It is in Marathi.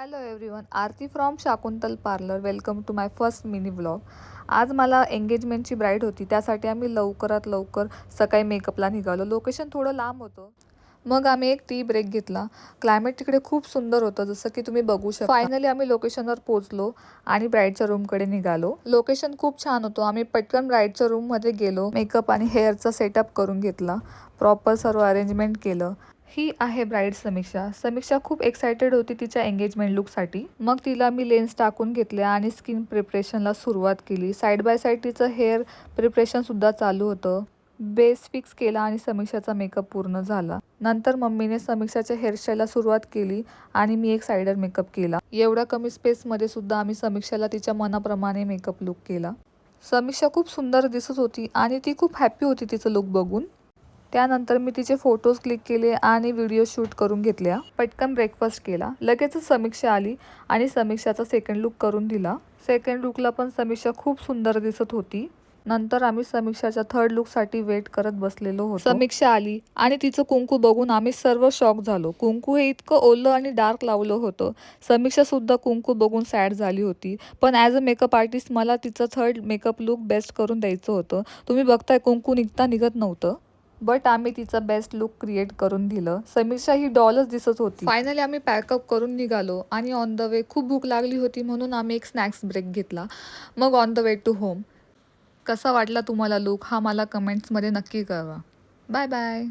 Hello everyone, Aarti from Shakuntal parlour. Welcome to my first mini vlog. आज मला एंगेजमेंटची ब्राईड होती, त्यासाठी आम्ही लवकरात लवकर सकाळी मेकअपला निघालो. लोकेशन थोडं लांब होतं, मग आम्ही एक टी ब्रेक घेतला. क्लायमेट तिकडे खूप सुंदर होतं, जसं की तुम्ही बघू शकता. फायनली आम्ही लोकेशनवर पोहोचलो आणि ब्राईडच्या रूमकडे निघालो. लोकेशन खूप छान होतं. आम्ही पटकन ब्राईडच्या रूममध्ये गेलो, मेकअप आणि हेअरचा सेटअप करून घेतला, प्रॉपर सर्व अरेंजमेंट केलं. ही आहे ब्राईड समीक्षा. समीक्षा खूप एक्सायटेड होती तिच्या एंगेजमेंट लुकसाठी. मग तिला मी लेन्स टाकून घेतल्या आणि स्किन प्रिपरेशनला सुरुवात केली. साईड बाय साईड तिचं हेअर प्रिपरेशनसुद्धा चालू होतं. बेस फिक्स केला आणि समीक्षाचा मेकअप पूर्ण झाला. नंतर मम्मीने समीक्षाच्या हेअरस्टाईलला सुरुवात केली आणि मी एक सायडर मेकअप केला. एवढ्या कमी स्पेसमध्ये सुद्धा आम्ही समीक्षाला तिच्या मनाप्रमाणे मेकअप लुक केला. समीक्षा खूप सुंदर दिसत होती आणि ती खूप हॅप्पी होती तिचं लुक बघून. त्यानंतर मी तिचे फोटोज क्लिक केले आणि व्हिडिओ शूट करून घेतल्या. पटकन ब्रेकफास्ट केला. लगेचच समीक्षा आली आणि समीक्षाचा सेकंड लुक करून दिला. सेकंड लुकला पण समीक्षा खूप सुंदर दिसत होती. नंतर आम्ही समीक्षाच्या थर्ड लुकसाठी वेट करत बसलेलो होतो. समीक्षा आली आणि तिचं कुंकू बघून आम्ही सर्व शॉक झालो. कुंकू हे इतकं ओलं आणि डार्क लावलं होतं. समीक्षा सुद्धा कुंकू बघून सॅड झाली होती. पण ॲज अ मेकअप आर्टिस्ट मला तिचं थर्ड मेकअप लुक बेस्ट करून द्यायचं होतं. तुम्ही बघताय कुंकू निघत नव्हतं, बट आम्ही तिचं बेस्ट लुक क्रिएट करून दिलं. समीक्षा ही डॉलच दिसत होती. फायनली आम्ही पॅकअप करून निघालो आणि ऑन द वे खूप भूक लागली होती, म्हणून आम्ही एक स्नॅक्स ब्रेक घेतला. मग on the way to home. कसा वाटला तुम्हाला लुक हा मला कमेंट्समध्ये नक्की कळवा. Bye bye.